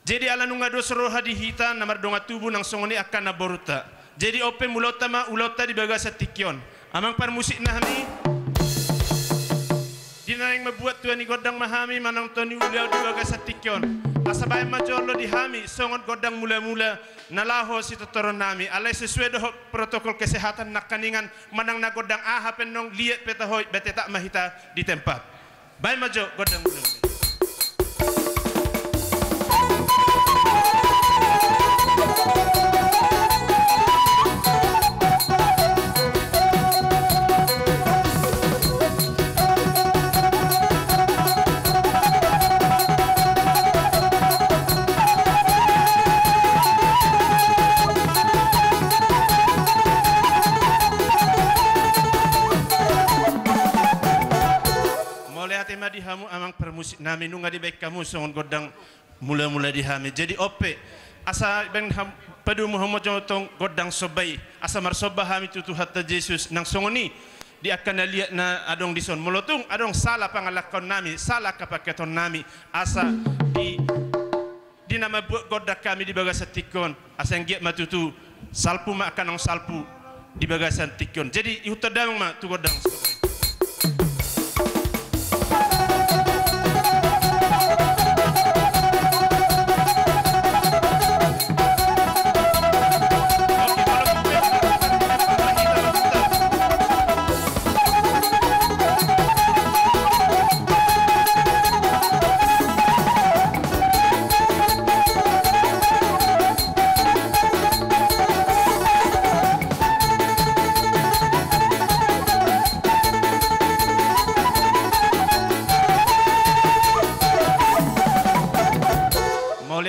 Jadi ala nunga do soro hadi hita namar donga tubuh nang songoni akan naboruta. Jadi open mulota ma ulota di baga satikyon. Amang par musik nahmi. Dina yang membuat tuan ni godang mahami manang toni uliau di baga satikyon. Asabay majolo di hami songon godang mula-mula nalaho si totoron nami. Alay sesuai do protokol kesehatan nakaningan manang na godang ahapen nong liat petahoy bete tak mahita di tempat. Bay majo godang mula-mula. Di hamu amang permusik nami nunga di baik kamu songon godang mula-mula di hami jadi ope asa beng padu Muhammad jotong godang sobai asa marsoba hami tutu hatta Yesus nang songoni di akan lihat na adong dison molotung adong salah pangalakon nami salah kapaketon nami asa di nama buat godak kami di bagasan tikon asa yang giat matutu salpu mak akan salpu di bagasan tikon jadi ihutadang mak tu godang sobai.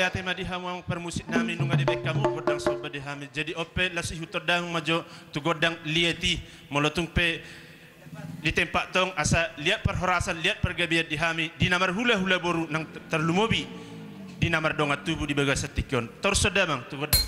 Tema di hamang permusik nami nunga di bekamu godang soba di hami jadi ope lasi hutodang majo tu godang liati molotung pe di tempat tong asa lihat perhorasan lihat pergabian di hami di namar hula-hula boru nang terlumobi di namar donga tubuh di bagas setikon torsodamang tu godang.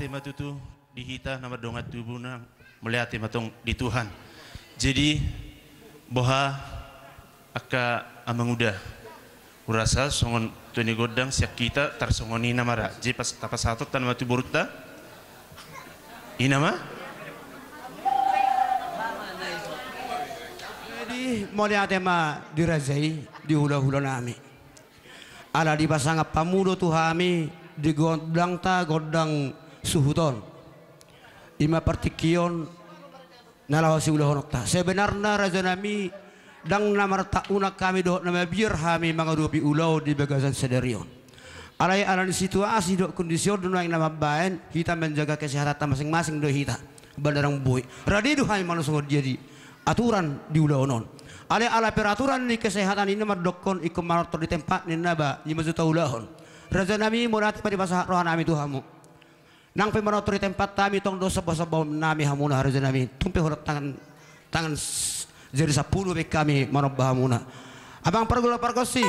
Matutu dihita nama dongat tubuh nang melihat matong di Tuhan. Jadi boha aka amang udah urasa songon tuni godang siak kita tarsongoni namara. Jadi pas tapas satu tan matu boruta inama. Jadi melihat tema dirazai di hula-hula nami. Ala dipasang pamudo tuhami di godang ta godang suhuton ima partikion nalawasi ulah honokta sebenarnya raja nami dang namar unak kami doh nama biar kami mengadupi ulau di bagasan sederion alai alan situasi do kondisi do yang nama baen kita menjaga kesehatan masing-masing do kita bandarang boy radi do kami manusia jadi aturan di ulau non alai peraturan di kesehatan ini mardokon ikum marator di tempat ni naba lima juta ulahon raja nami morati pada bahasa rohan nami tuhamu nang pemanotori tempat kami tong dosa basa nami hamuna harus nami tumpe horot tangan jadi 10 bek kami manobah hamuna abang pergula pergosi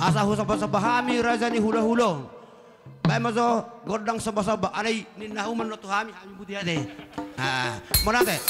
asa hu sabah hami rajani hula-hula bae mazo godang sabah alai ninnahu man tu hami budi ade monate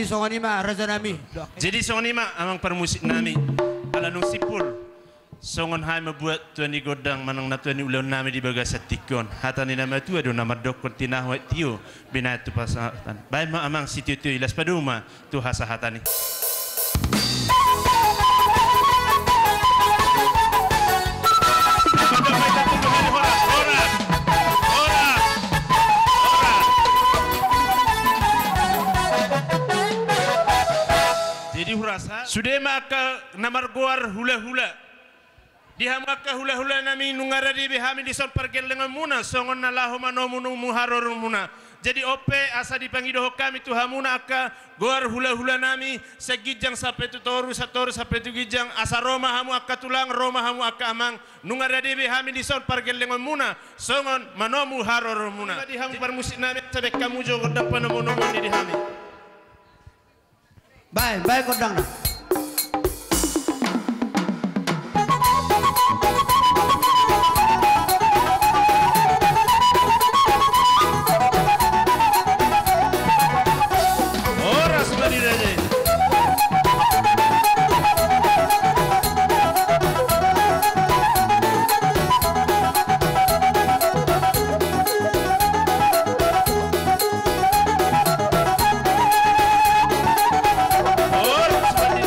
jadi songan ima raja nami. Jadi songan ima amang permusik nami ala nung sipul songon hai membuat tuan di godang manang na tuan di ulang nami di bagas satikon hatani nama tu ado nama dokon tinah wa tio binatu pasatan bai ma amang situ tu ilas paduma tu hasa hatani. Jadi hurasa sudah maka namar goar hula-hula dihamaka hula-hula nami nungara di behami di son pergel dengan muna songon nalahu manomu muharor muna. Jadi ope asa dipanggil kami tu hamuna aka goar hula-hula nami segijang sampai tu toru sampai tu gijang asa roma hamu aka tulang roma hamu aka amang nungara di behami di son pergel dengan muna songon manomu haror muna. Di hamu permusik nami sampai kamu jo godang panomu di hami. Baik, baik godang. Ora sembari raja. Seperti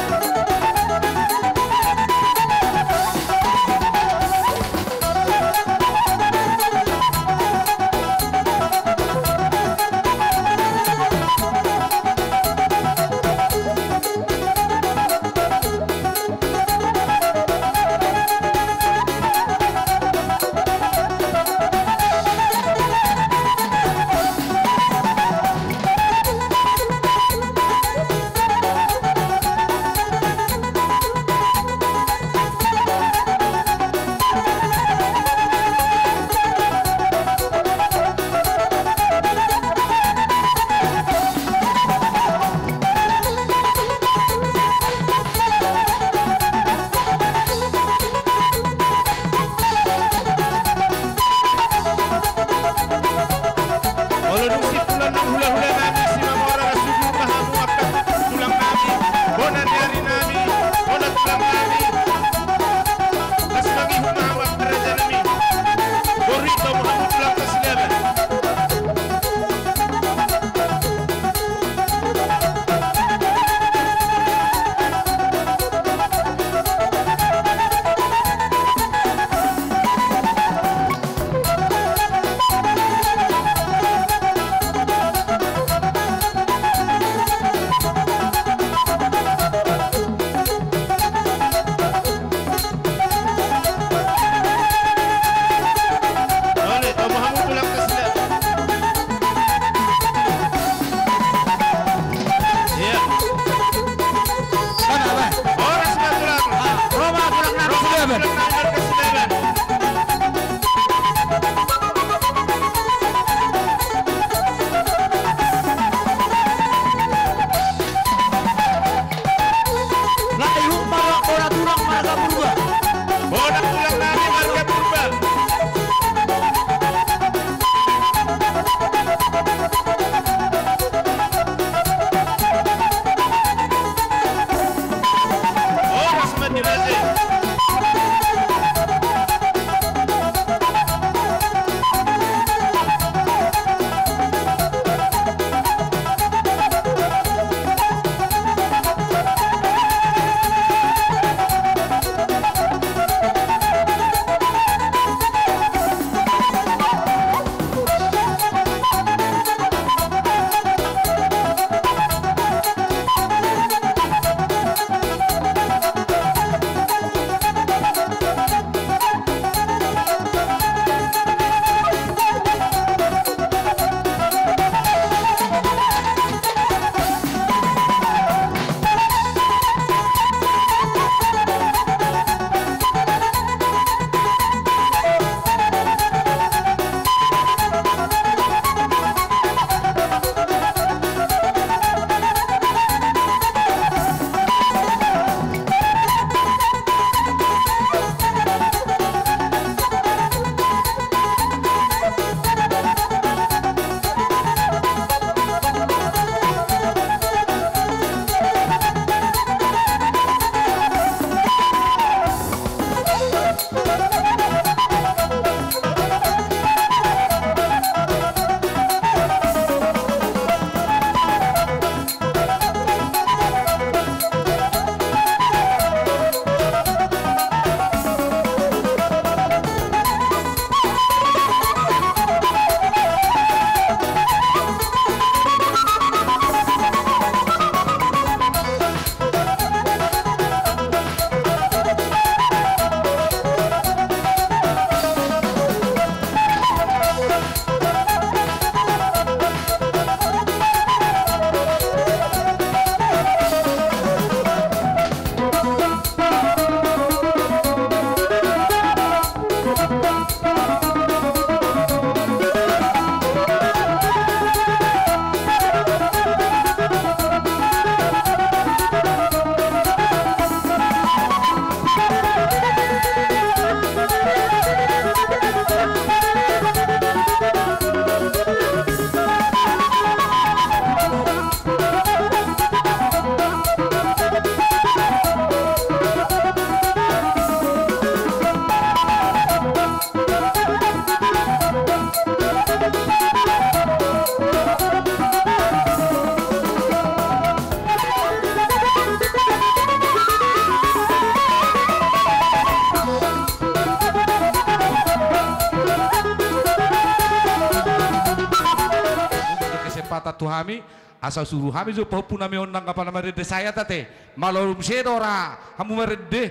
pata tuhami asal suruh kami jo popu nami ondang apa nama rede saya tate malolum sedora kamu merede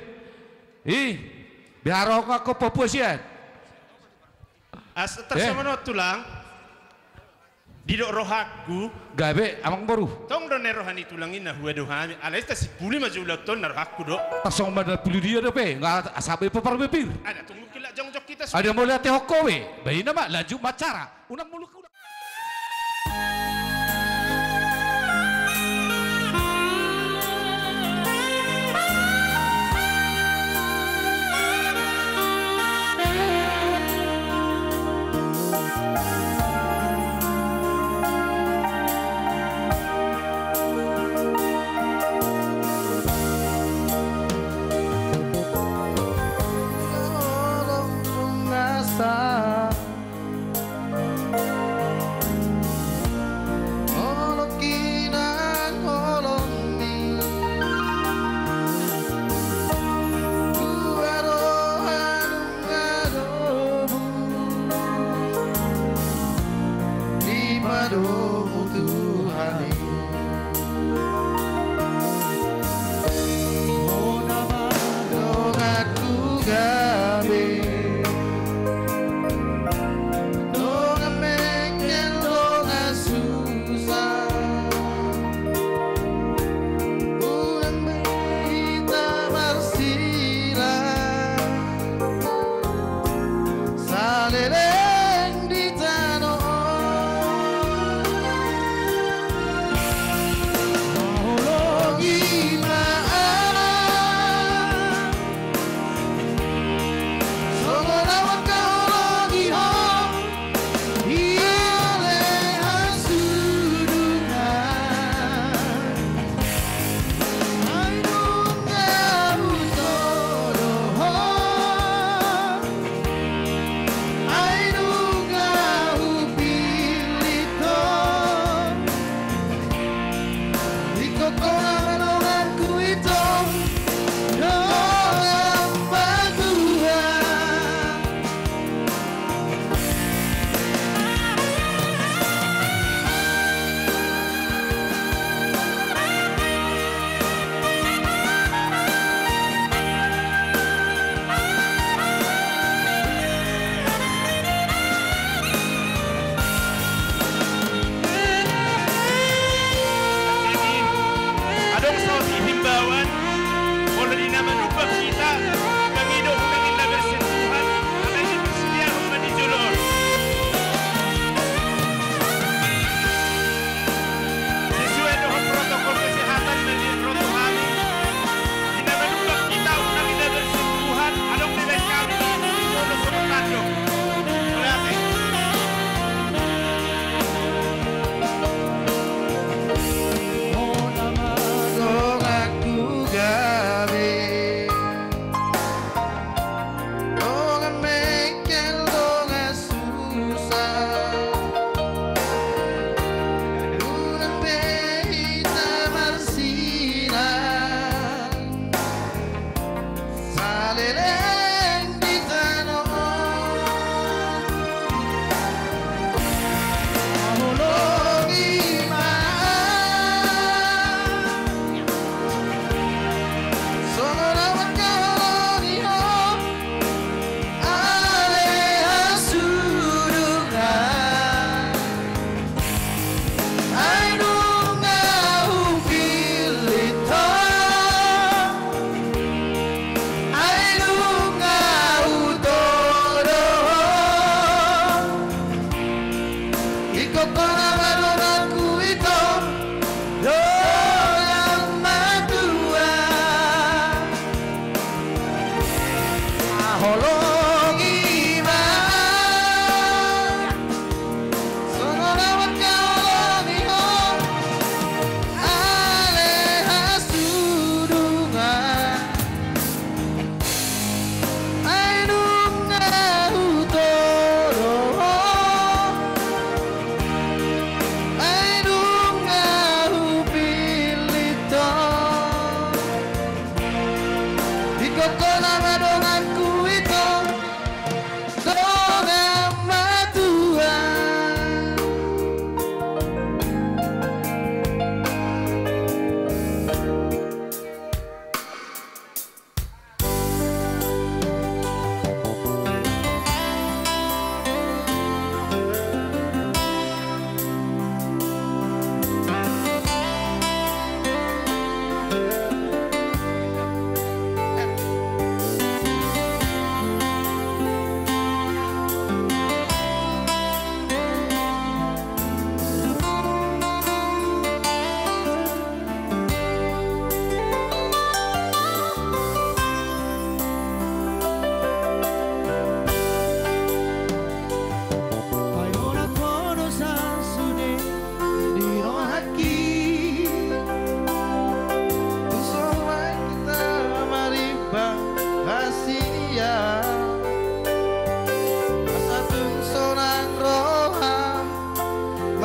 biar aku popu sian Tersemenot tulang didok rohaku gabe amang baru tong do rohani tulangin na huwe do hami alaista si puli maju ton na rohaku do tasong mana puli dia dope nggak asabe papar bepir ada tunggu kila jong jok kita ada mau lihat hokowe bayi nama laju macara unang muluk unang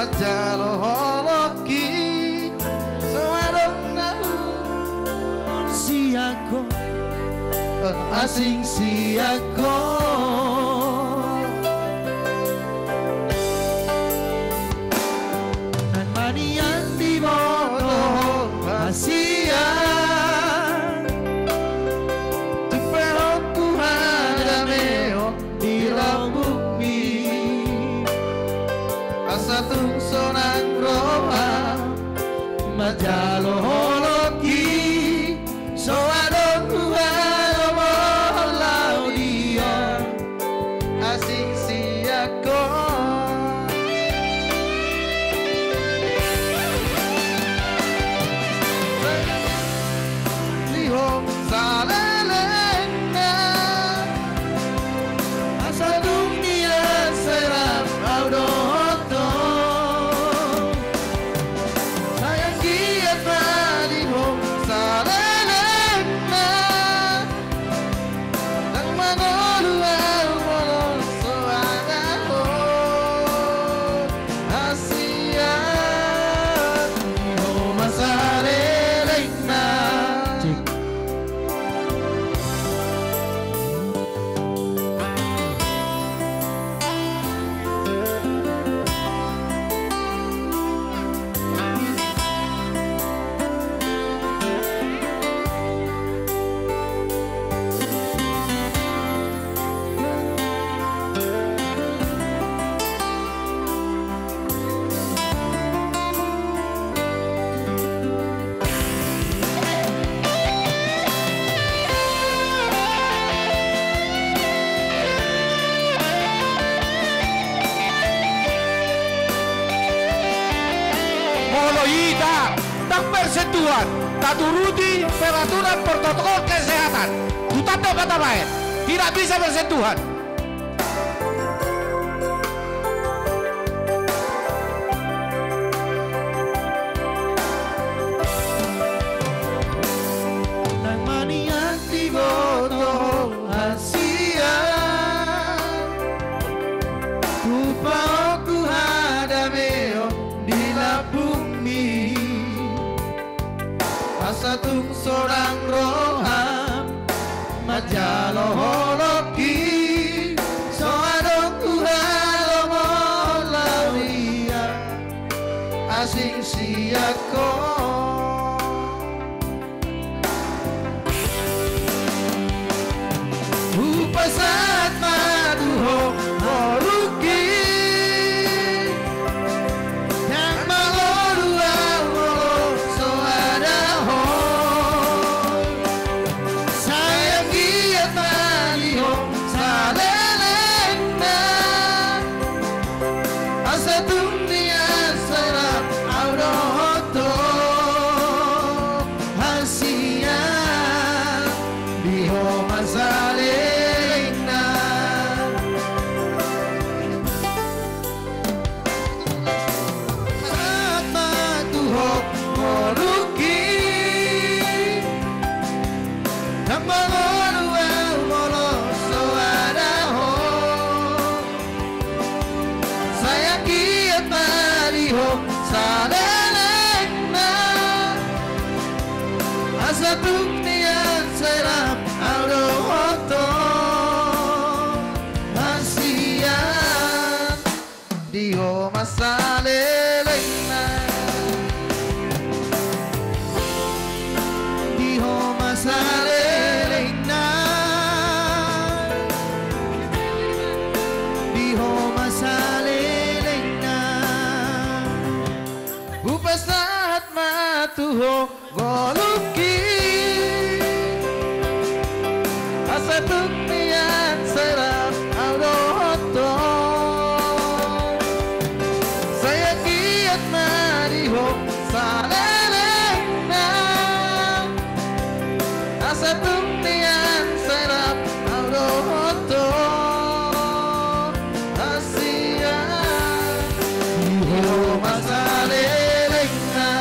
majaloloki sawadong siako asing siako nan manian di bodoh asia tupehoku hadameo di bumi asatung sonang roha majaloloki sawadong asing siako lihong salelena asa dunia serap audoto sayang giat lihong salelena nang manolua tak bersentuhan, tak turuti peraturan protokol kesehatan. Tanda kata lain, tidak bisa bersentuhan. Nang manian di bodoh Asia, kupau hadameo di bumi. Asatung seorang roham majaloloki soadong kuhalomolawia asing siako upasat maduho moruki yang mangolua soadaho sayang giat maliho salelena asa dunia serap audoto hasia biho masalena sama tuho moruki tambangolu molo soadaho sayang giat maliho salelena asa dunia serap audoto hasia diho masalelena diho masalelena diho masalelena upasahat matuho goluki asa dunia serap audoto saya giat mariho salelena asa dunia serap audoto hasia diho masalelena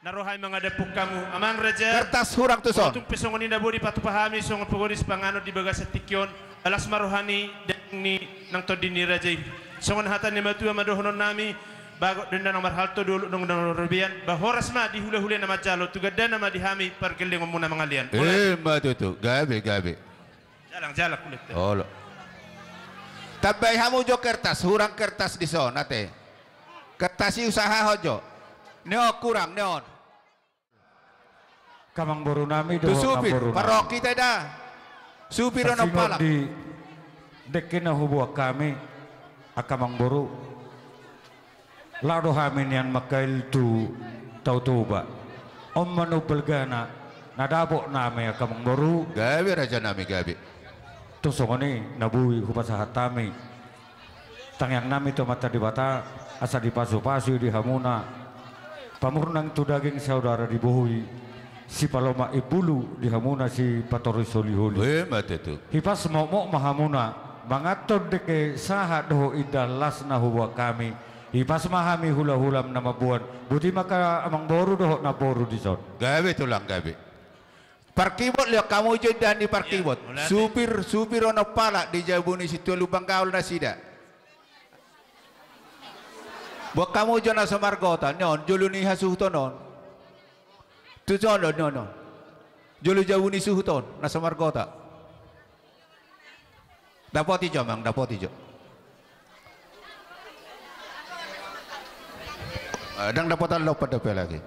Narohay mga dapok kamu amang raja Kertas hurang tuson. Untuk pesongon inda bodi patupahami songon pogoris pangano di bagas tikyon alas marohani ni nang todini raja songon hatan ni matua madohonon nami bagot denda nang marhalto dulu nang rubian bahoras ma di hula-hula nama jalo tugadana ma dihami pergeling muna mangalian. Matutu gabe. Jalang kulit. Olo. Tabay hamu jo kertas hurang kertas di son ate. Kertas usaha hojo. Neo kurang neon. Kamang boru nami do supir paroki teda supir ono palak di dekena hubua kami akamang boru lado hamin yang makail tu tau tuba om manu belgana nadabok name kamang baru gabi raja nami gabi tusongoni nabui kupasahat tami tangyang nami to mata di bata asa di pasu-pasu di hamuna pamurnang tu daging saudara dibohui si paloma ibulu di hamuna si patori solihuli mati tu hipas mau mahamuna mangaton deke sahat doho idalas na huwa kami hipas mahami hula-hulam nama buan buti maka amang boru doho na boru di son gabi tulang gabi parkibot lihat kamu jodan di parkibot supir ono pala di jabuni situ lubang kaul nasida buat kamu jona samargota non julu ni hasuhton non tu jono non julu jabuni suhuton na samargota dapat ijo mang dapat ijo dang dapatan lo pada lagi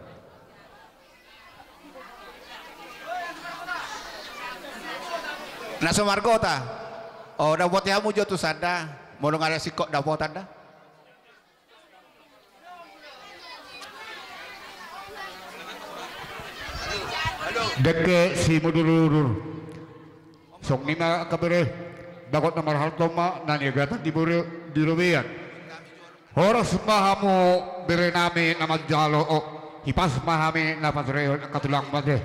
nasa margota oh dapat ya mu jotu sanda mau ada sikok dapatan dah deke si mudurur sok nima kabere dakot nomor haltoma nani gatan di buru di rubian horas mahamu bere nami nama jalo hipas mahami na patreo katulang made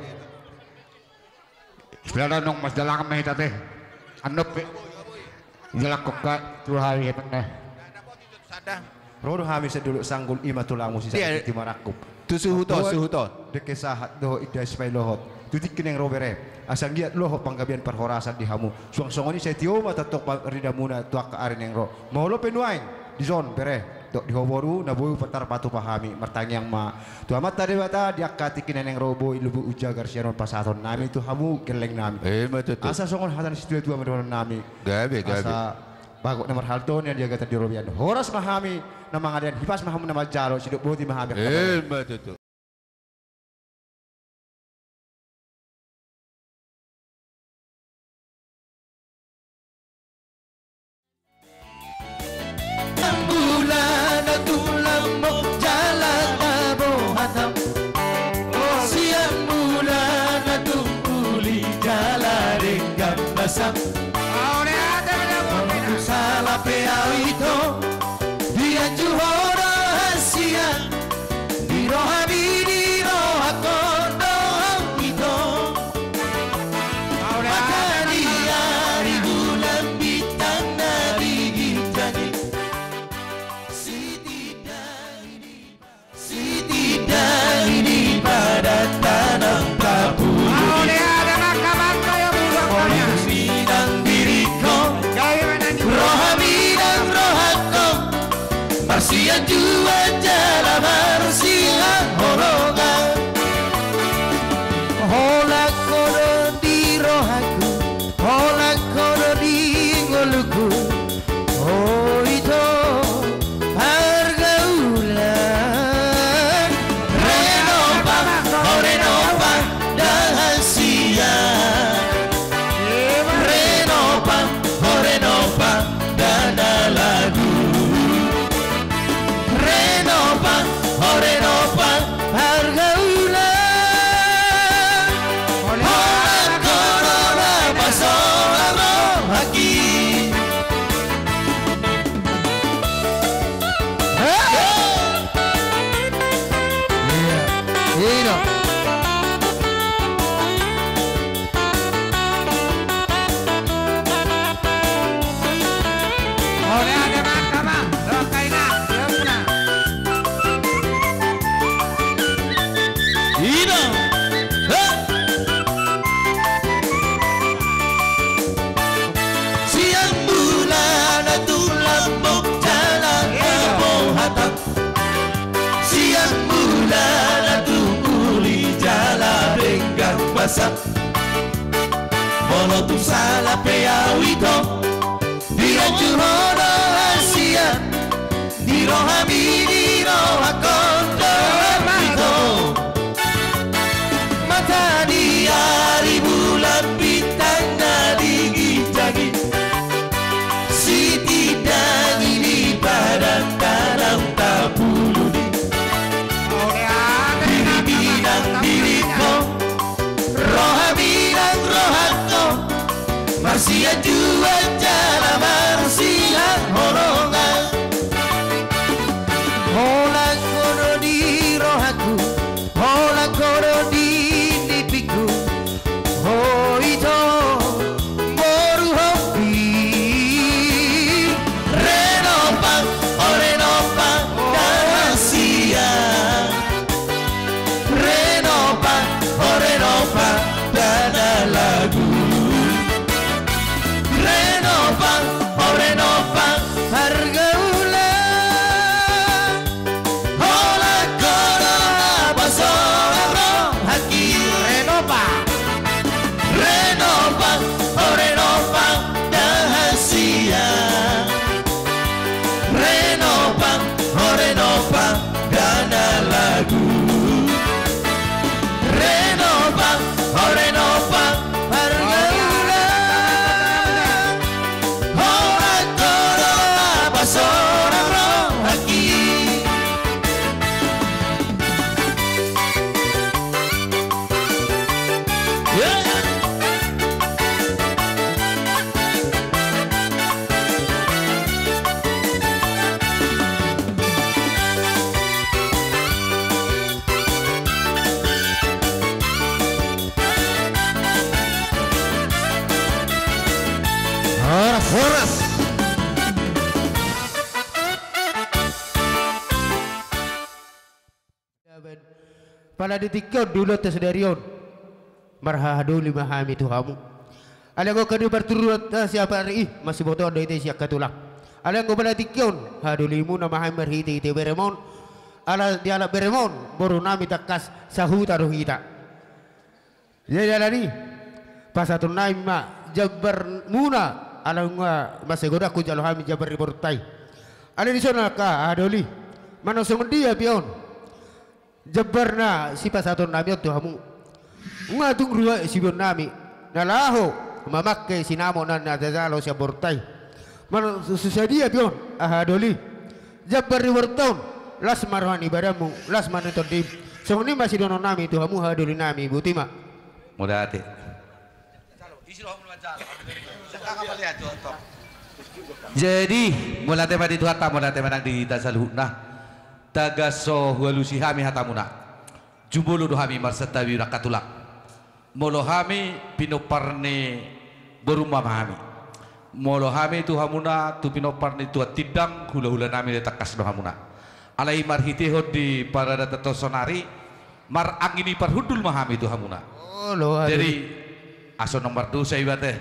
Selada nong mas dalang meh tate anop jalak kokka tuhari hetna sada rodo hami seduluk sanggul ima tulang musi sakit di marakub tu suhuton deke sahat doho ida spay lohot tutik kineng robere asang giat lohot panggabian perhorasan di hamu suang-suang ini saya tioma tatok rida muna tuak ke arin yang ro mau lo penuain di zon bere dok di hoboru naboyu petar patu pahami mertang yang ma tu amat tadi bata diakati kineng robo ilubu ujagar siaron pasaton nami tu hamu geleng nami betul asa songon hatan situ tu amadon nami gabe asa bagok nomor halton yang dia kata di robian horas mahami nama ngadian hipas mahamu nama jalo siduk boti mahami betul bulan tulang mo jalan abo hatam siang bulan tungkuli jalan dengan basam salah peawito dia juhora hasia di rohani di rohakondo itu matahari hari bulan bintang nadi gitani si tidak ini pada tanam kapur bidang diriku rohani dan rohako marsian jua jala marsian holongan holak kono di rohaku holak kono di ngoluku oh itu harga ulang renova dan siang renova dan lagu renova harga ulang orang corona pasola haki siang bulan tulang mok jalan abo hatam siang bulan tungkuli jalan dengan basam bolo tu salah peawito dia juhora hasia di rohami di rohakondo itu mata di hari bulan bintang nadi gitagi si tidak ini pada tanam tak bulu Hola kono di rohaku, hola kono di lipiku. Oh itu baru hobi. Renopang, oh renopang rahasia. Renopang, oh renopang dana lagu. Renopang, oh renopang harga ulang. Hola kono basoro haki. Renopang, renopang, oh renopang rahasia. Renopang, oh renopang dana lagu. Renopang, oh renopang harga ulang. Hola kono basoro haki. Horas. Pada detik dulu tersedarion marhadu lima hami tuhamu. Alang ko kadu berturut siapa hari masih boto ada itu siak katulang. Alang ko pada tikion hadu limu nama hami marhiti itu beremon. Ala diala beremon baru nami takas sahuta rohita. Jadi alani pasatun nami ma jabar muna. Alang masih goda ku jalo hami jabar ribortai. Ala di sana ka adoli mana sungun dia pion. Jabarna si pasatun nami tu hamu. Ngatung ruwa si bion nami nalaho mamakke sinamo nan nadazalo siya bortai. Mana susadia pion ahadoli jabar ribortaun las marwani badamu las maneton dim. Sungun ni masih dono nami tu hamu hadoli nami butima. Mudah hati. Jadi mula tema di Tuhan mula tema nang di tasaluhna tagaso hualusi hami hatamuna jumulu dohami marsatawi rakatulak molo hami pinoparne berumah hami molo hami tu hamuna tu pinoparne tu tidang hula-hula nami takas dohamuna alai marhitihod di parada tetosonari mar angini parhudul mahami tu hamuna. Jadi aso nomor 2 saya ibate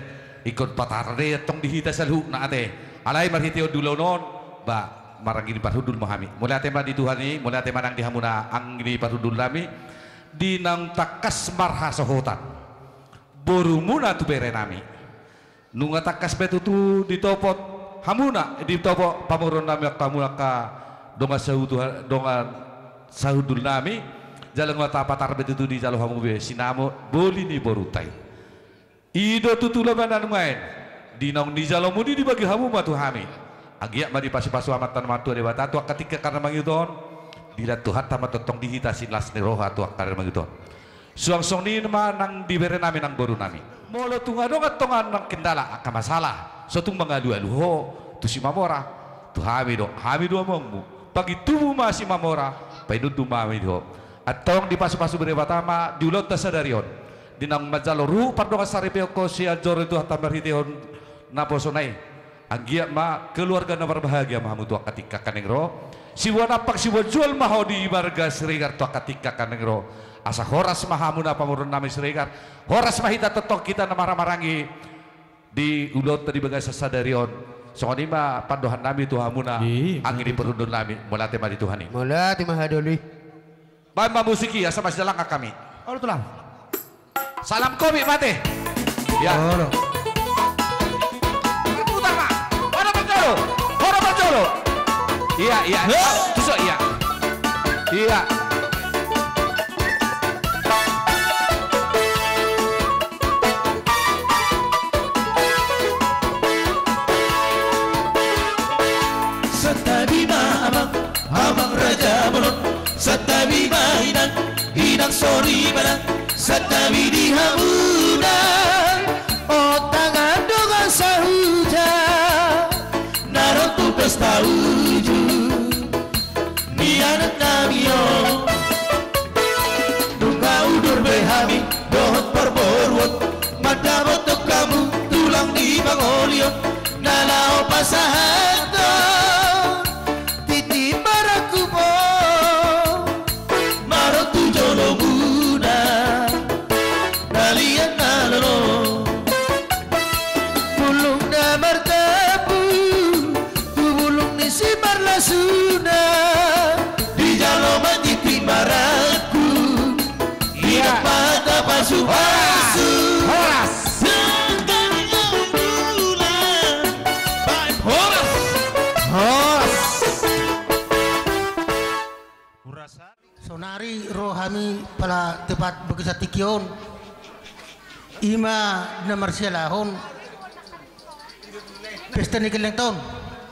ikut patarde tong dihita salhu na ate alai marhitihod dulu non ba marangini parhudul mahami mulai tema di Tuhani mulai tema nang dihamuna angini parhudul nami di nang takas marha sohotan borumuna tu bere nami nunga takas betutu ditopot hamuna ditopot pamuron nami kamuna ka donga sahudul nami jalan wata patar betutu di jalo hamu be sinamo boli ni borutai ido tutula banan main di nang di jalo mudi dibagi hamu matu hami agiak madi pasu-pasu amatan matu de bata tu ketika karena mangidon dila Tuhan tamat totong dihita silas ni roha tu karena mangidon suang-suang ni nama nang dibere nami nang boru nami molo tunga dong atongan nang kendala aka masalah sotung mangadu-alu ho tu si mamora tu hami do mongmu pagi tubuh masih mamora paidut tu mami do atong di pasu-pasu bere batama diulot tasadarion dinang majaloru pardonga saripeo si ajor itu hatamar hiteon naposonai agia ma keluarga na berbahagia mahamu tua ketika kanengro siwa napak siwa jual maho di marga serigar tua ketika kanengro asa horas mahamu na pamurun nami serigar horas mahita totok kita na maramarangi di ulot tadi bagai sasadarion songoni ma pandohan nami tuhamuna angin di perundun nami mulate ma di Tuhani mulate mahadoli bamba musiki asa mas dalang kami oh tulang salam komi mate ya Horo berjolo. Iya. Tusuk iya. Iya. Satabima abang raja bolon. Satabima hinang sori balang. Satabi di hamunan. Otangan dengan sahuja. Narotu pesta uju ni Hamuna di jalo mati timbaraku hidup mata pasu-pasu Sonari rohami pala tepat begitu tikion ima na marsialahon pesta ni kelentong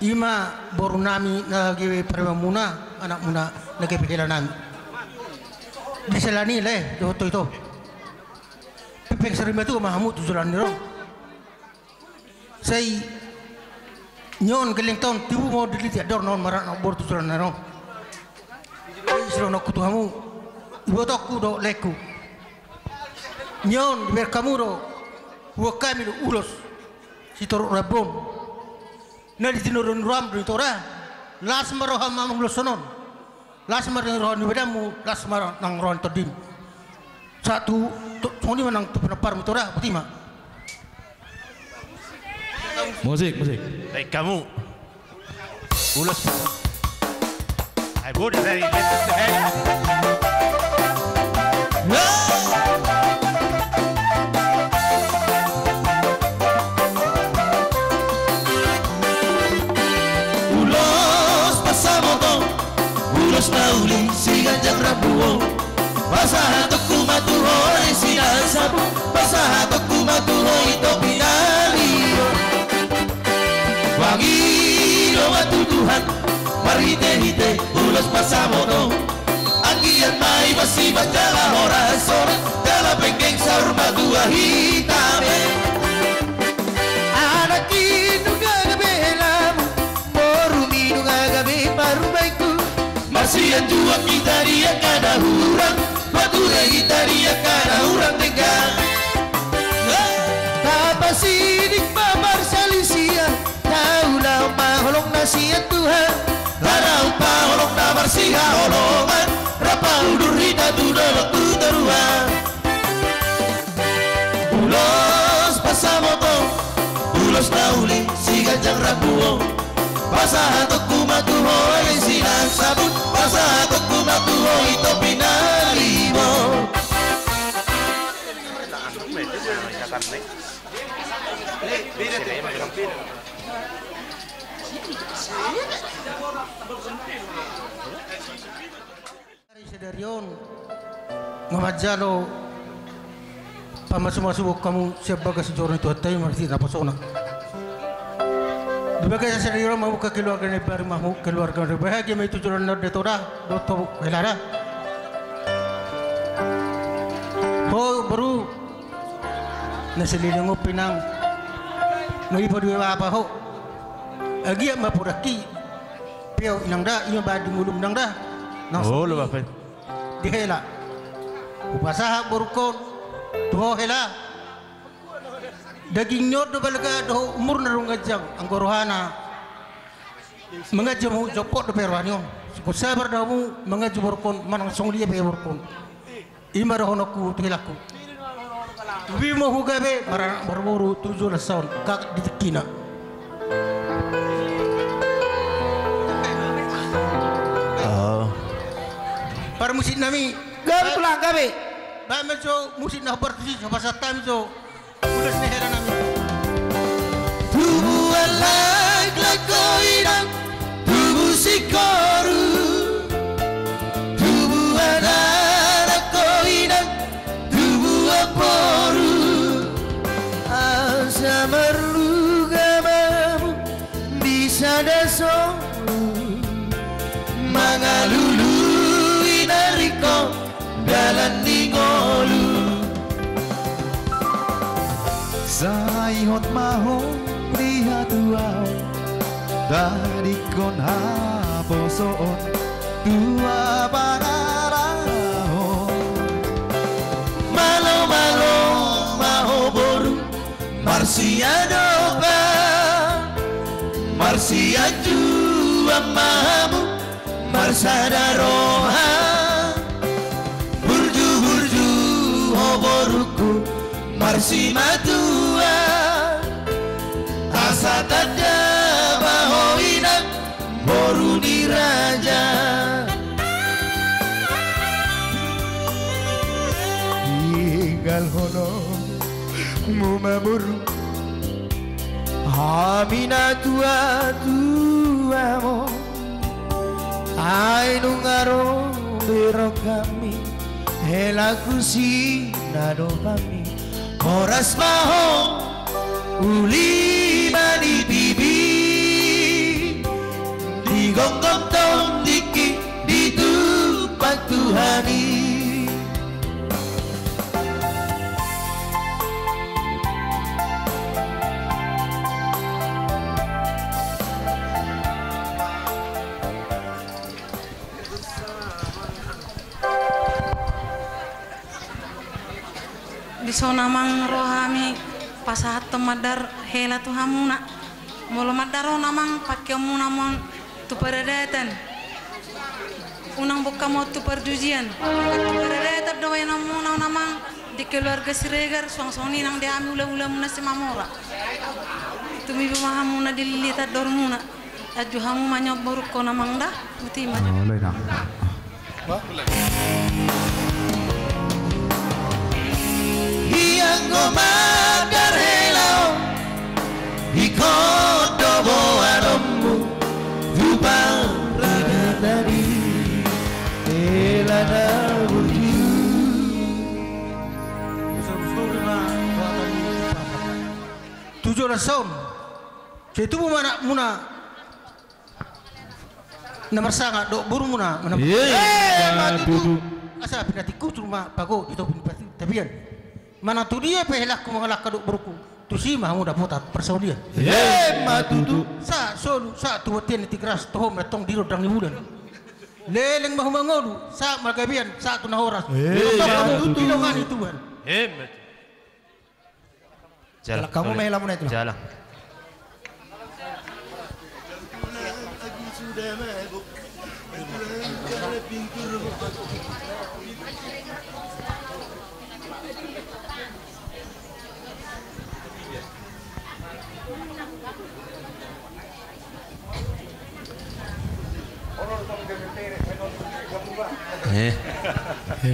ima baru nami nagi prema muna anak muna nagi pikila nami diselani leh doto itu pepek serima tu mahamut tujulan niro saya nyon kelentong tibu mau dilihat dor non marak nak bor tujulan niro Isro nak kutuhamu, ibu takku do leku. Nyon biar kamu do, buat kami do ulos, si torok rabon. Nadi tinurun ram do tora, las maroham mamang losonon, las marang rohan ibedamu, las marang nang rohan todim. Satu, soni manang tu penapar mutora, betima. Musik. Baik kamu. Ulos. I would very Ulos pasamoto, ulos nauli si ganjang rabuo. Pasahatok kumatuhoy sinasabu, pasahatok kumatuhoy ito pinaliyo. Wangilo matutuhan, marite-hite, ulos pasamoto. Anggian mai masibak jala horazon, jala penggeng saur madua hitame. Anak inu gagabe lamu, borumi nu gagabe parubaiku. Marsian jua kita dia kada hurang, madura kita dia kada hurang tegang. Tapa sidik mamar salisia, taulah maholong nasihat Tuhan. Larau paholong na marsiha holongan, rapa udur hita tudolok tudaruan. Ulos pasamoto, ulos nauli si ganjang rabuo. Pasahatok kumatuhoy sinang sabut, pasahatok kumatuhoy ito pinalimo. Sedarion mamajalo pamasu-masu kamu sebagai seorang itu hatai marti napasona. Dibagai sedarion mau ke keluarga nebar mau keluarga bahagia mai tujuan nor detora doto helara. Ho baru naselilong pinang mai padua apa ho. Agi mapuraki piau inangda iyo badi ngulum nangda. Oh, lu apa? Dihela upasaha burukon tuho hela daging nyod do balaga do umur na rungajang ang gorohana mangajam hu jopot do perwanyo ko sabar damu mangajam burukon manang songlia be burukon imar honoku tilaku wi mo hugabe marana berburu 7 tahun kak ditekina para musik nami gabe pulang gabe ba mejo musik na bertusi sama satam jo ulas nehera nami Tubuh like koinang tubuh sikoru tubuh anak koinang tubuh aporu asa merlu gabamu bisa daso mangalulu inariko dalan ningolu Sayot mahong lihat tuaw dari kon haposoon tua pangarahon malo maho boru marsia doba marsia jua mahamu marsada roha burju hoboruku marsi matua asa tada bahoinak boru nira mamuru Amina tua mo Ay nungaro biro kami Hela kusina do kami Oras maho uli mani bibi Di gonggong tong diki di tupak Tuhani Di sona mang rohami pasahat tomadar hela tu hamuna molo madaro namang pakyamu namang tu paradatan unang buka mo tu perjujian tu paradatan doa namu namang di keluarga Siregar song-songi nang diami ula-ula muna si mamora tumi bumahamuna dililita dormuna aju hamu manyok boruk ko namang dah muti manyok Yang gomadar helao Ikodo boaromu Vupang ragatari Elana burju Tujuh rason Itu muna Nomor sangat dok buru muna Asa pinatiku cuma pago itu tabian mana tu dia pelak ku mengalak kaduk beruku tu si mah muda putat persaudian matutu sa solu sa tu hotel ti gras to hom tong diro dang libudan leleng bahu mangodu sa magabian sa tu nahoras tu longan itu kan jalan kamu main lamun itu jalan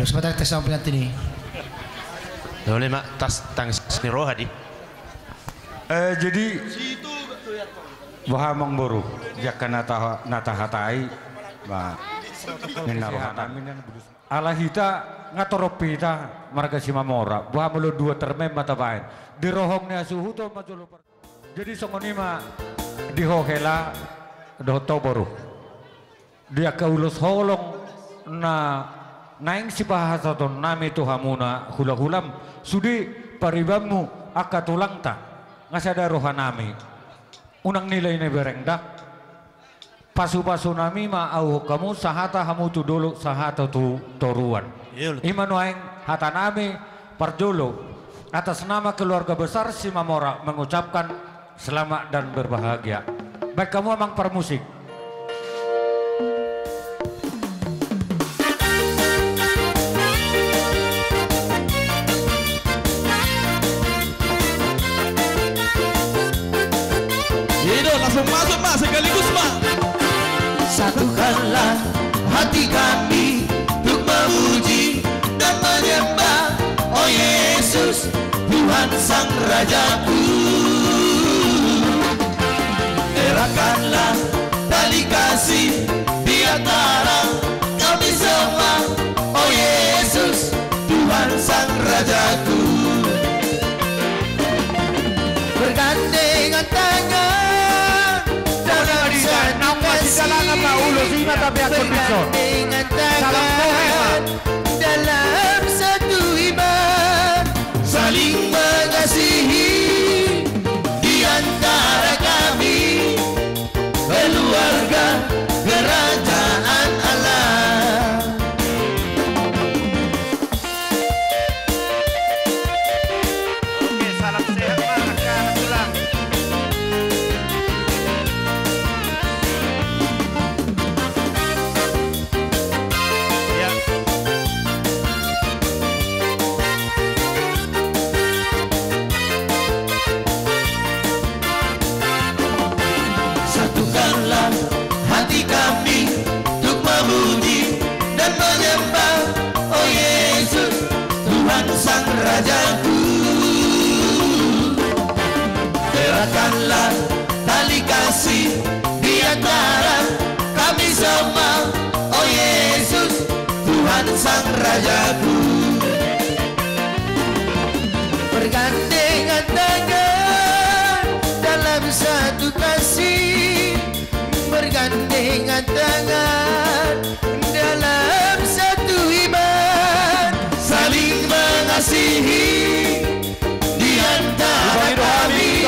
sebentar tes sampai nanti nih. Boleh mak tas tangis ni roh hadi. Jadi bahamang boru jakkan nata hatai ba minarohana alahita ngatoropita marga si mamora bahamulo dua termem mata bain di rohongnya suhu to majolo jadi songonima di hohela doto boru dia kaulos holong na naing si bahasa ton nami tu hamuna hula-hulam sudi paribamu akatulang ta ngasada rohanami unang nilai ni berengdak pasu-pasu nami ma au kamu sahata hamu tu dulu sahata tu toruan imanu aing hata nami parjolo atas nama keluarga besar si Mamora mengucapkan selamat dan berbahagia baik kamu emang permusik. Langsung masuk mas sekaligus mas. Satukanlah hati kami untuk memuji dan menyembah Oh Yesus Tuhan Sang Rajaku. Eratkanlah tali kasih di antara kami semua Oh Yesus Tuhan Sang Rajaku. Bergandengan tangan Dalam ulo sina tapi aku bison. Salam kohemat dalam satu iman saling mengasihi di antara kami keluarga kerajaan Allah. Oke, salam sehat Kak Tulang. Sang Rajaku antara kami semua. Oh Yesus, Tuhan Sang Rajaku. Bergandengan tangan dalam satu kasih, bergandengan tangan dalam satu iman, saling mengasihi di antara kami,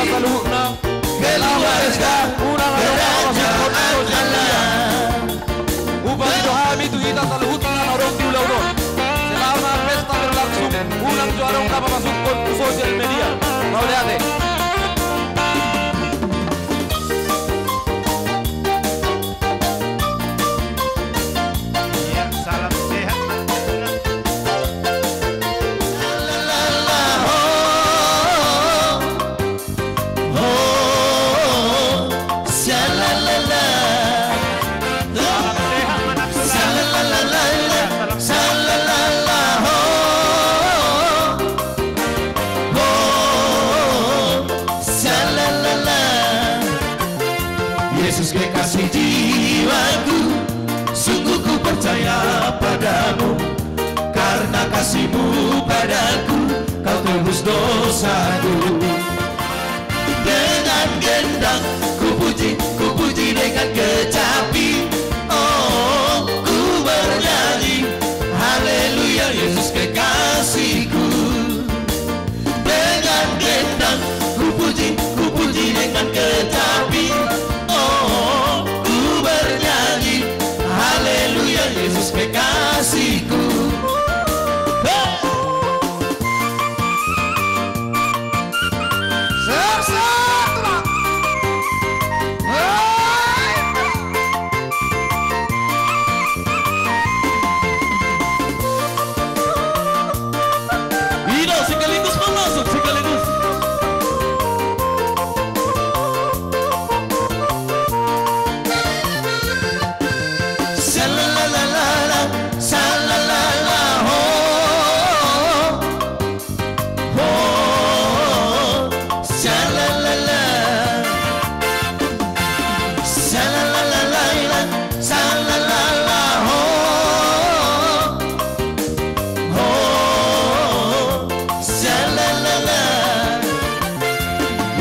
keluarga kerajaan Allah. Ubah doa itu kita selalu hutan orang di ulang-ulang. Selama pesta berlangsung, ulang juara ungkap masuk ke sosial media. Kau lihat deh. Ya, salam sehat. Yesus kekasih jiwaku, sungguh ku percaya padamu. Karena kasih-Mu padaku, Kau tebus dosaku. Dengan gendang ku puji dengan kecapi. Oh, ku bernyanyi, haleluya Yesus kekasihku. Dengan gendang ku puji dengan kecapi. Oh, ku bernyanyi, haleluya Yesus kekasihku.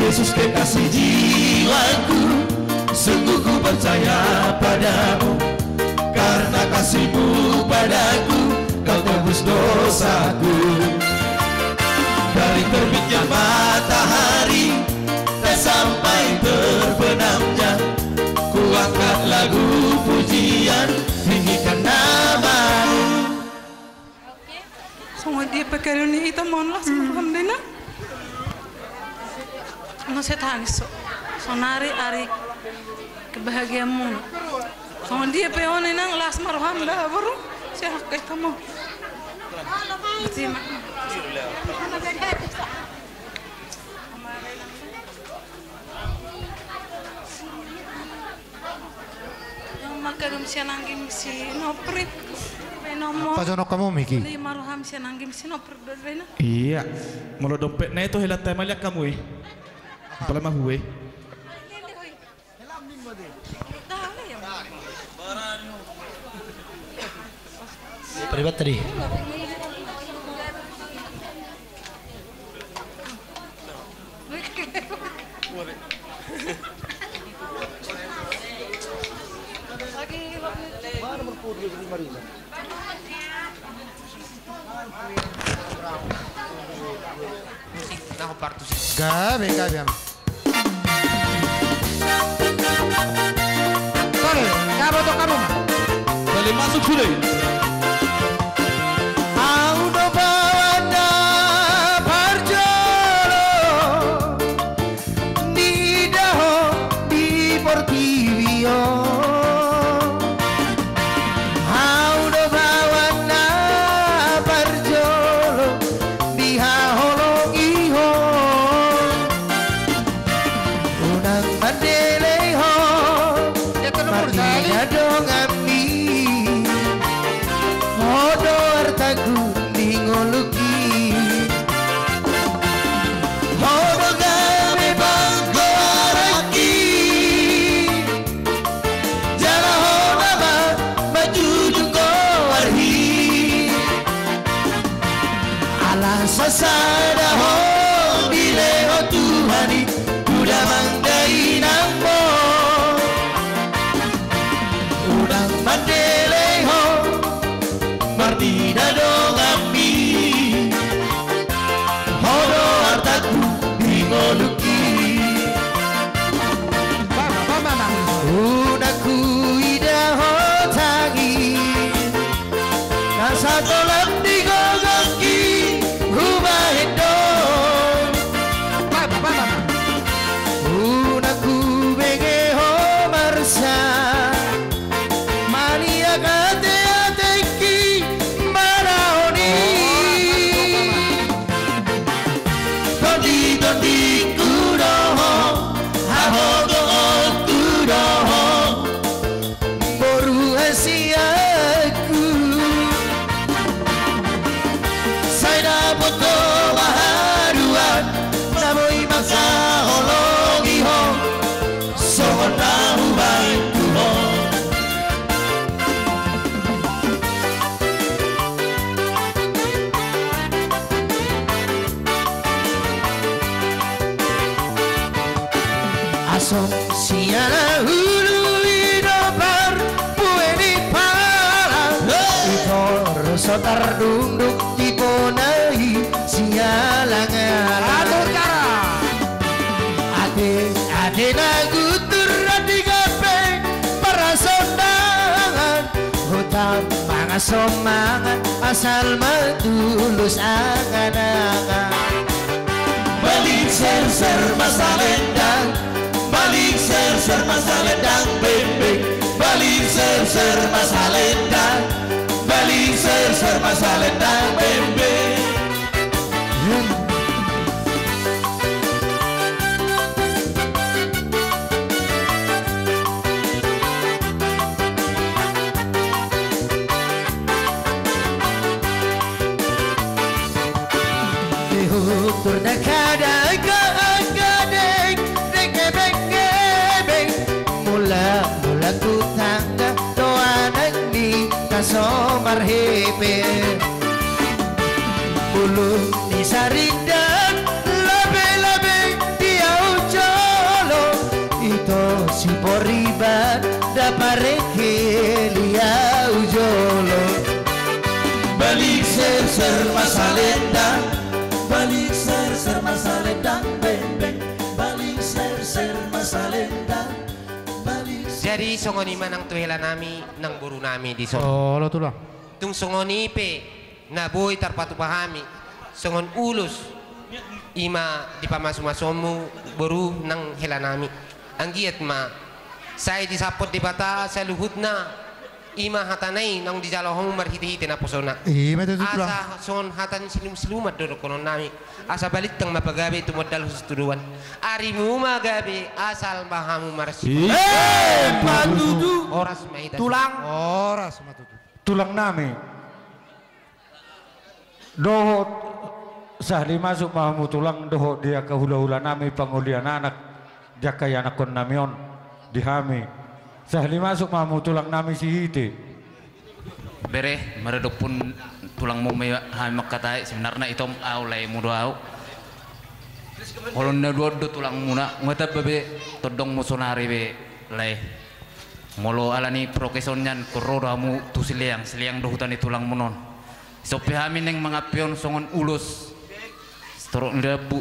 Yesus kekasih jiwaku, sungguh ku percaya padamu. Karena kasih-Mu padaku, Kau tebus dosaku. Dari terbitnya matahari dan sampai terbenamnya, ku angkat lagu pujian, tinggikan nama-Mu. Semua dia pakai ini kita mohon lah alhamdulillah. No se tangis, sonari ari kebahagiaanmu. Sama dia peone nang las marham dah baru saya kita mau. Betul mak. Yang makan si nanggim si noprit. Apa jono kamu Miki? Lima marham si nanggim si noprit berbeda. Iya, malah dompetnya itu hilang temalnya kamu Pala mahuwe. Privat tadi. Gabe. Kamu tuh kamu. Boleh masuk sudah. Audo bawana parjolo di daho di portivio. Audo bawana parjolo di haholo iho. Unang mandeleho. Martinya dong ami. asada ho dileho Tuhani kuda manggai namo udang mandeleho martina dongami hodo hartaku bingoluki udaku idaho tangi nasa tolak digogaki hubahido udaku begeho marsa mania kate ateki marahoni tondi kudoho hahogo kudoho boru hasiaku saya boto baharuan namoi masa hologi ho sona hubaiku ho asom siana hulu idopar pueni pala ito tardunduk diponai sialangan atur kara ade nagutur adi gape para sondangan hutan pangasomangan asal matulus angan-angan balik ser masalendang balik ser masalendang bebek balik ser masalendang balik ser masalendang bebek dihukur kadang-kadang dek-dek mula ku tangga doa nangni kasomar hepe bulu ni sarindan labe-labe dia ujolo ito si poriban dapareke lia ujolo balik ser masalendang balik ser masalendang beng balik ser masalendang balik. Jadi songoni manang tuhela nami nang buru nami di sono. Oh, lo tulang. Tung songoni pe na boy tarpatu pahami songon ulus ima di pamasu-masumu buru nang hela nami. Anggiat ma saya disapot di bata sa luhut na ima hatanay nang di jaloh marhiti-hiti na posona. Asa son hatan silum-silumat dulu konon nami. Asa balik tang mapagabi tumodal hustuduan. Ari mu magabi asal bahamu marsi. Patutu. Oras maida. Tulang. Oras matutu. Tulang nami dohot sahli masuk mahamu tulang dohot dia ke hula-hula nami pangulian anak jakai anak kon namion dihami sahli masuk mahamu tulang nami si hiti bere meredok pun tulang mo may hamak katay sebenarnya itom aulay mo doaw kolon na do tulang muna ngata babe todong mo sonari be lay molo alani prokeson yan kororo mu tu siliang dohutan tulang monon so pihamin ng mga pion songon ulos torok ni rabu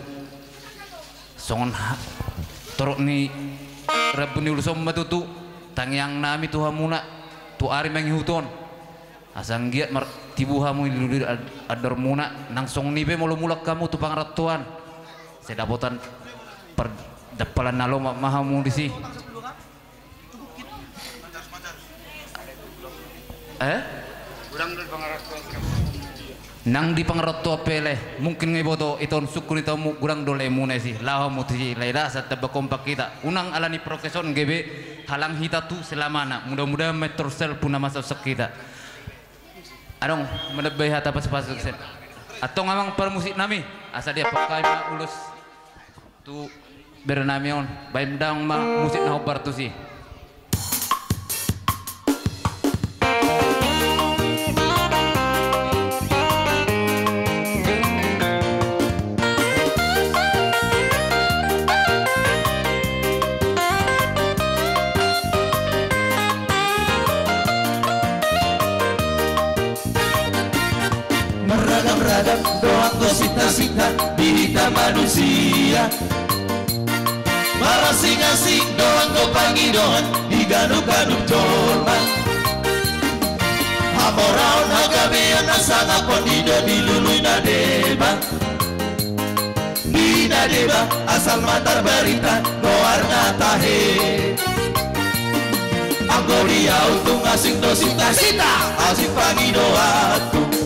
songon torok ni rabu ni ulos matutu tangyang nami tuha muna tu ari manghihuton asang giat tibuha mo ilulir adar muna nang song nibe molo mulak kamu tu pangratuan sedapotan per dapalan nalo mahamu disi nang di pangratuan pele mungkin ngeboto iton sukun ito mo gurang dole muna si laho mo ti laila sa tabakompak kita unang alani prokeson gebe halang hita tu selamana mudah-mudahan metrosel puna masuk kita anong menebay hata pas-pasok sen atong amang permusik nami asa dia pakai ma ulus tu bernamion baimdang ma musik na hobar tu si sadap doang go sita-sita dihita manusia marasing-asing doang go pangidoan diganup-ganup jorman hamoraon hagabean asa ngapon dilului na deba di na deba asal matar berita goarna tahe Anggoria utung asing do sita-sita asing pangidoatu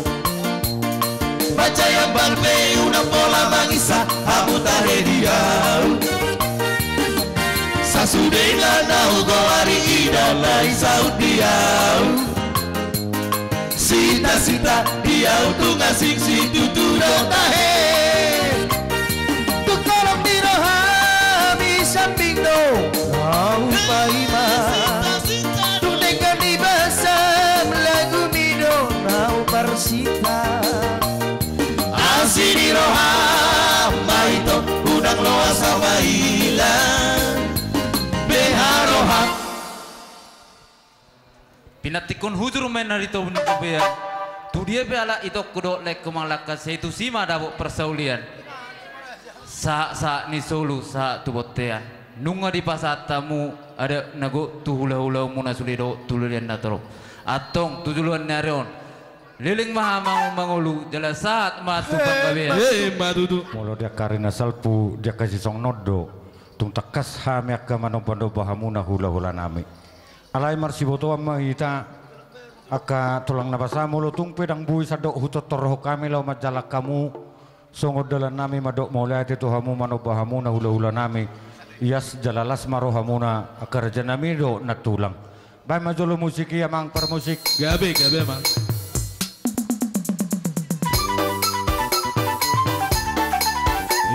baca yang balpe una pola mangisa hamu tahe diau sasudena nau goari idalai saud diau sita-sita diau tung asing situ do tahe tukolong dirohami samping do kau paima tundekan di basam lagu mido nau parsita asini rohama itu udang loa sama ilang beharoha pinatikon hujur main narito bunito bea tu dia be ala itu kudo lek kemalaka seitu sima dabo persaulian sa ni solu sa tu botean nunga di pasatamu ada nago tu hula-hula muna sulido tululian natoro atong tujuluan narion liling maha mangulu jala saat matu panggabean madudu molo dia karina salpu dia kasih song nodo tung takas hame akka manopondo bahamuna hula-hula nami alai marsiboto amma ita akka tulang nabasa molo tung pedang bui sadok hutot toroh kami lau majala kamu songod dalan nami madok mulai itu hamu mano bahamuna hula-hula nami ias jalalas marohamuna akar janami do natulang bay majolo musiki amang permusik gabe mang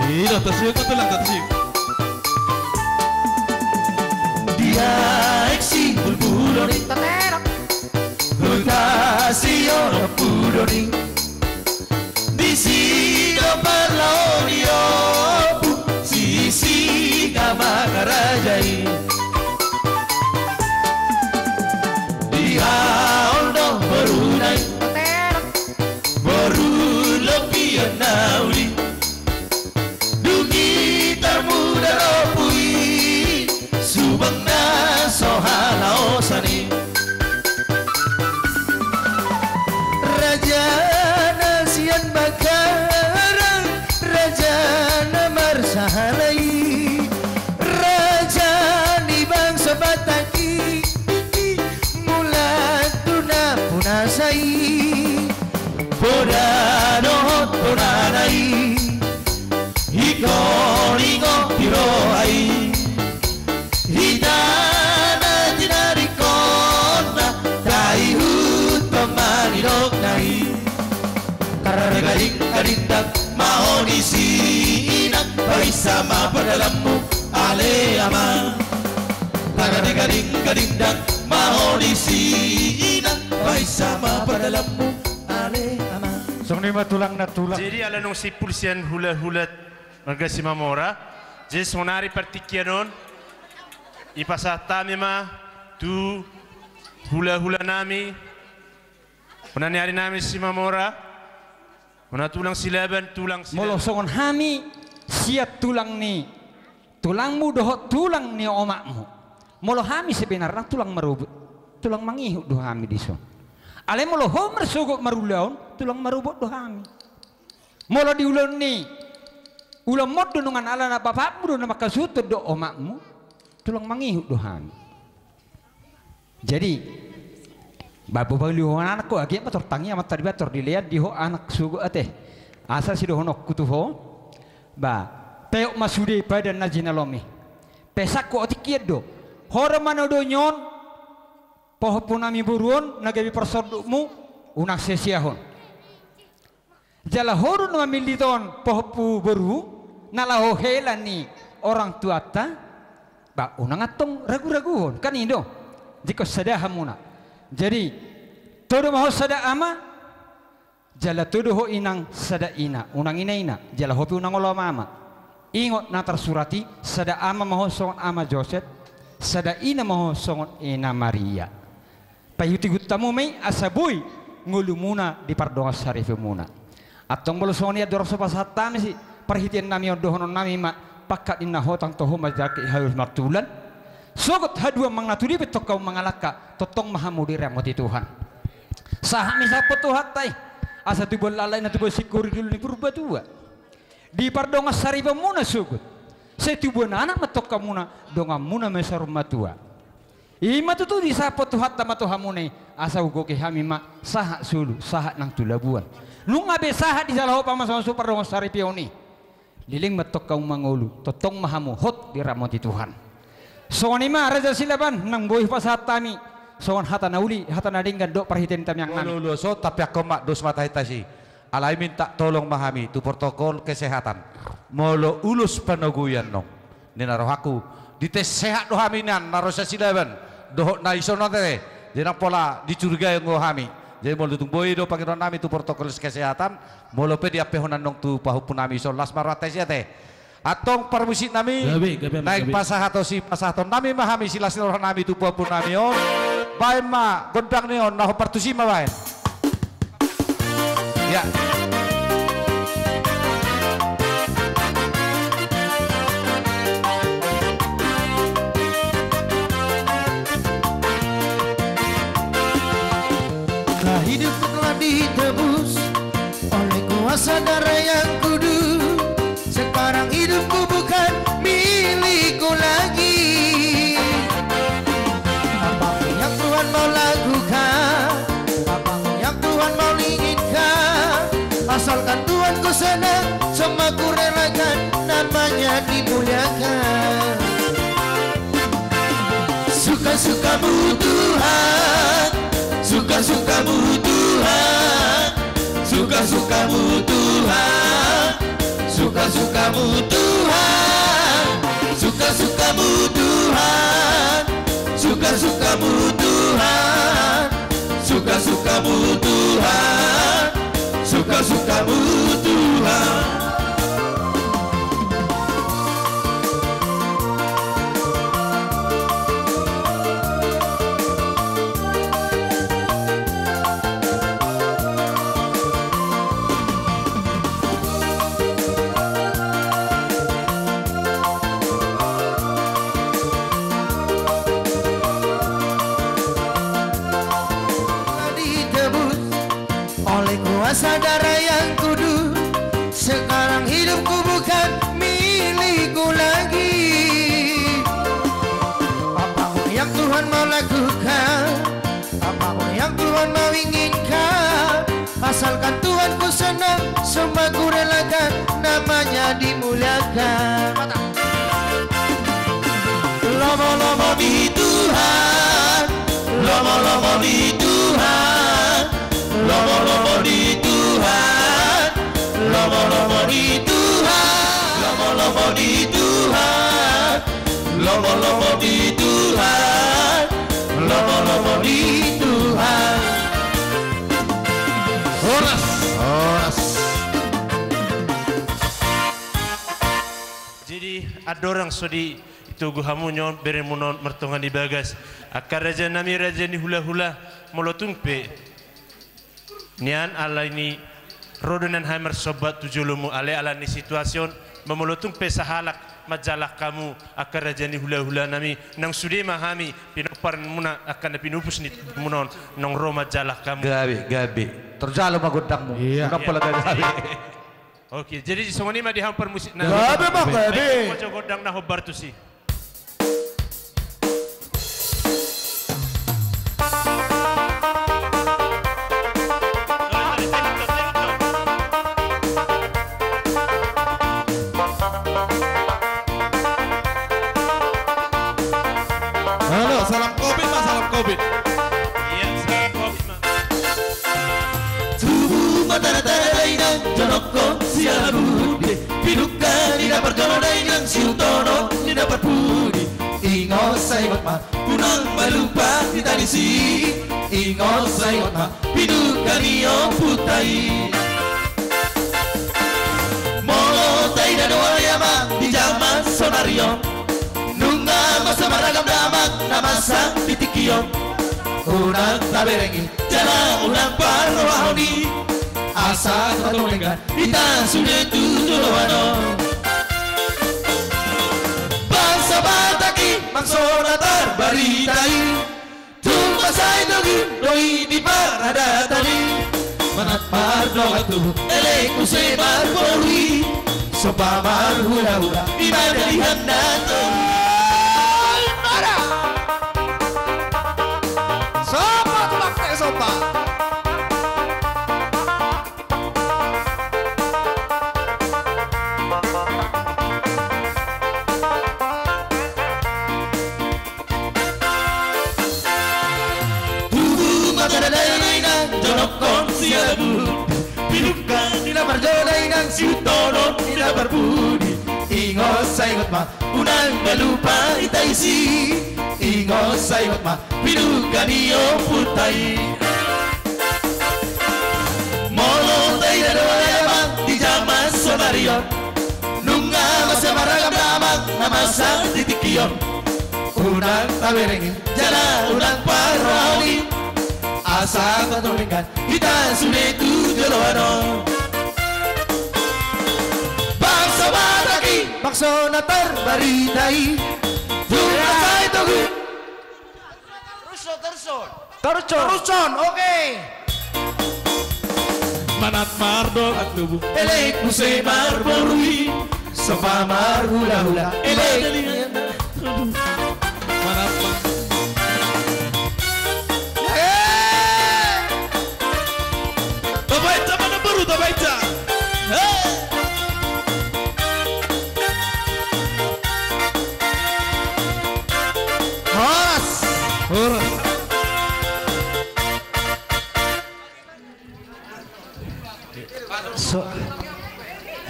Iro tasyo ko tulang tasyo dia eksi bulbuloni taterok Lutasio pudoni di sino parlaonio sisi kamakarajai dia oldo berunai taterok baru lebih nauli muda ropui subang na sohala osani raja nasian bakaran raja namar sahalai raja ni bangsa bataki mulat tuna punasai podano tonanai Iko hiroai Hidana jinarikona Daihut pemaninok nai Karagaling karindak mahoni sinak Baisama padalammu ale ama Karagaling karindak mahoni sinak Baisama padalammu ale ama song lima tulang na tulang jadi ala nung si pulsian hula-hulat Marga si Mamora, jadi sonari partikianon, ipasata mema tu hula-hula nami, penanyari nami si Mamora, mana tulang silaban. Molo songon hami siap tulang ni, tulangmu dohot tulang ni omakmu. Molo hami sebenarnya tulang merubut, tulang mangihuk doh hami dison. Ale molo homer sogok marulaun, tulang marubut doh hami. Molo diulun ni. Ulam mod dengan ala na bapakmu do na makasutod do omakmu tulang mangihuk dohan. Jadi babu baliho anak ko agi mator tangi amat tadi bator dilihat diho anak sugu ate asal si dohonok kutuho ba teok masude pada najina lomi pesak ko otikiet do hora mano do nyon poho punami buruon nagabi persodukmu unak sesiahon jala horu no militon poho pu beru nalaho helani orang tua ta ba unang atong ragu-raguhon kan indo jika sada hamuna jadi todo maho sada ama jala todo ho inang sada ina unang ina jala hopi unang olo mama ingot na tersurati sada ama maho songon ama Joseph sada ina maho songon ina Maria payuti gutamu mai asabui ngulumuna di pardonga sarifumuna Atong bolosoni ador sopa satami si perhitian nami odohonon nami ma pakat inna hotang toho majaki hayus martulan. Sogot hadua mangaturi betok kau mangalaka totong mahamudi remoti Tuhan. Sahami sapo Tuhan tai asa tubol lalai na tubol sikuri dulu ni purba tua. Di pardonga sari pemuna sogot. Setubon anak metok kamuna donga muna mesarum matua. Ima tutu di sapo Tuhan tama Tuhamune asa ugo ke hami ma saha sulu saha nang tulabuan. Nunga besaha di salah pama sama super dong sari pioni. Liling metok kau mangulu, totong mahamu hot di ramoti Tuhan. Soani ma raja silaban nang boy pasatami. Soan hata nauli hata nadinggan dok perhitian tam yang nami. Lulu so tapi aku mak dos mata hitasi. Alai minta tolong mahami tu protokol kesehatan. Molo ulus panoguyan nong. Ninaroh aku di tes sehat dohaminan narosa silaban. Doh na isono teh. Jenang pola dicurigai ngohami. Jadi mau lutung boy do pangiran nami tu protokol kesehatan molo pe dia pehonan nong tu pahupun nami so las marates ya teh atong permusik nami naik pasah atau si pasah atau nami mahami silas orang nami tu pahupun nami on bae ma gondang neon nah partusima bae ya hidupku telah ditebus oleh kuasa darah yang kudus. Sekarang hidupku bukan milikku lagi. Apa yang Tuhan mau lakukan, apa yang Tuhan mau inginkan, asalkan Tuhan ku senang, semua ku relakan, namanya dimuliakan. Suka-sukamu Tuhan, suka-sukamu Tuhan, suka-sukamu Tuhan, suka-sukamu Tuhan, suka-sukamu Tuhan, suka-sukamu Tuhan, suka-sukamu Tuhan, suka-sukamu Tuhan. Kuasa darah yang kudus, sekarang hidupku bukan milikku lagi. Apapun yang Tuhan mau lakukan, apapun yang Tuhan mau inginkan, asalkan Tuhan ku senang, semua ku relakan, namanya dimuliakan. Lomo-lomo di Tuhan, lomo-lomo di Tuhan, lomo-lomo di Tuhan, lomo-lomo di Tuhan, lomo-lomo di Tuhan, lomo-lomo di Tuhan, lomo-lomo di Tuhan. Horas, horas. Jadi ada orang sodi itu guhamunyo beremunon mertongan di bagas. Akar raja nami raja ni hula-hula molotung pe. Nian ala ini rodonan hammer sobat tujulumu ale ala ni situasion memolotung pesahalak majalah kamu akar raja ni hula-hula nami nang sude mahami pinopar muna akan pinupus ni munon nang ro majalah kamu gabi terjalo magudangmu kenapa lagi gabi. Oke jadi songoni mah dihampar musik nah gabi mah gabi mojo godang nah hobar tu si. Halo, salam Covid mas, salam Covid. Iya, salam Covid mas. Tubuh matara-tara dainang jonoko siala budi piduka di dapat gama dainang siutono di dapat budi ingos saibot ma punang malupa di tanisi ingos saibot ma piduka niyo putai molo taida doa yama di zaman sonario nunga masa maragam damak namasa pitikio unang taberengi jala unang parrohoni asa katolenggan ita sudah tujuan bangsa bataki mangsona tarbaritai tumpasay dogi doi di parada tadi manat pardo atu elek usai barborui sopa marhula-hula ibadalihan nato sopa tulak teh sopa Siutono tidak berbudi Ingos saingot ma Unang melupa itaisi Ingos saingot ma Pinugani o putai Molo tayo na wala di jaman sonarion Nunga masamaragam lamang Namasang titikiyon Unang tawerengin Jala unang paroni Asa katulingkan Kita sunetu joloano Maksona tarbaritai Tumpasay togi Terson oke Manat mardol at tubuh Elek musay marborui Sopa marhula-hula Elek Manat Tabaita mana baru tabaita So,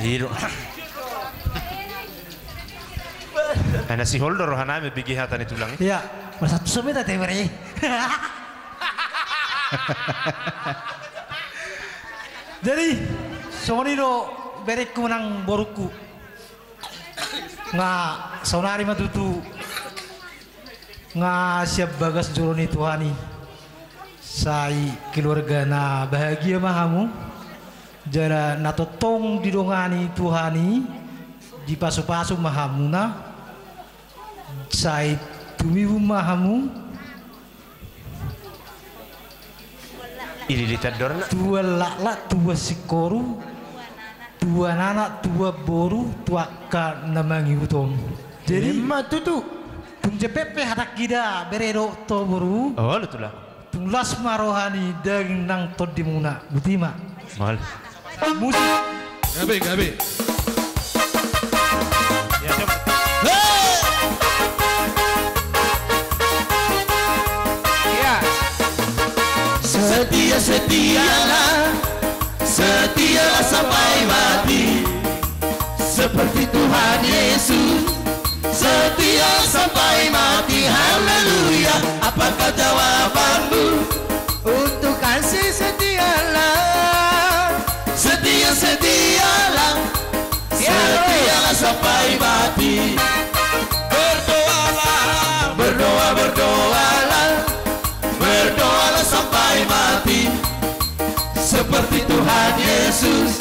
hiro. Ana si Holdo rohana me bigi hatan itu lang. Ya, masa tu semua tak tebari. Jadi, semua ini berek menang boruku. Nga sonari matutu. Nga siap bagas juroni Tuhani. Sai keluarga na bahagia mahamu. Jara natotong didongani Tuhani di pasu-pasu mahamuna sai tumiwu mahamu Iri ditadorna tua lala tua sikoru tua nana tua boru tua ka namangi utom jadi matutu tum jepepe hatak gida beredo to boru oh lutulah tulas marohani daging nang todimuna butima mal musik gabe ya coba ya setialah sampai mati seperti Tuhan Yesus setia sampai mati haleluya apakah jawabanmu untuk kasih setialah setialah sampai mati berdoalah sampai mati seperti Tuhan Yesus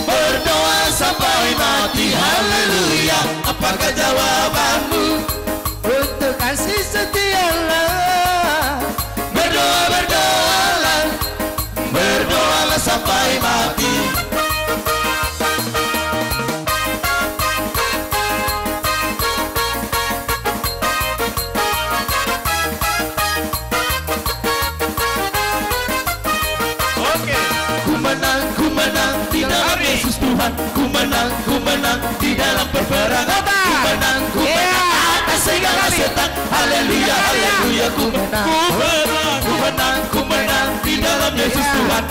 berdoa sampai mati haleluya apakah jawabanmu untuk kasih setialah berdoalah sampai mati ku menang di dalam peperangan ku menang atas segala setan haleluya haleluya ku menang di dalam Yesus Tuhan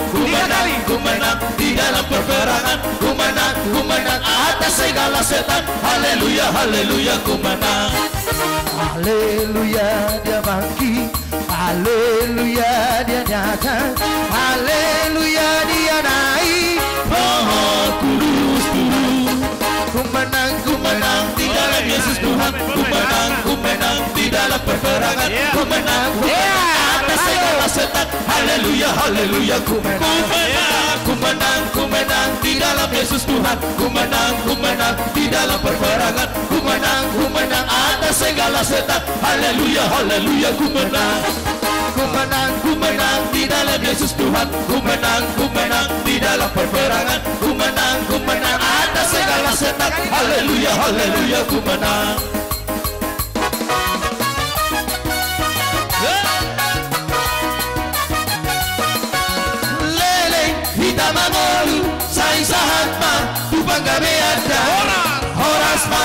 ku menang di dalam peperangan ku menang atas segala setan haleluya haleluya ku menang haleluya dia bangkit haleluya dia nyata haleluya dia naik pohon kudus ku menang di dalam Yesus Tuhan ku menang di dalam peperangan ku menang atas segala setan haleluya haleluya ku menang ku menang di dalam Yesus Tuhan. Ku menang di dalam perperangan. Ku menang atas segala setan. Haleluya, haleluya, ku menang. Ku menang di dalam Yesus Tuhan. Ku menang di dalam perperangan. Ku menang atas segala setan. Haleluya, haleluya, ku menang. Lele hita mangolu sa isahan pa tupang gabi at horas pa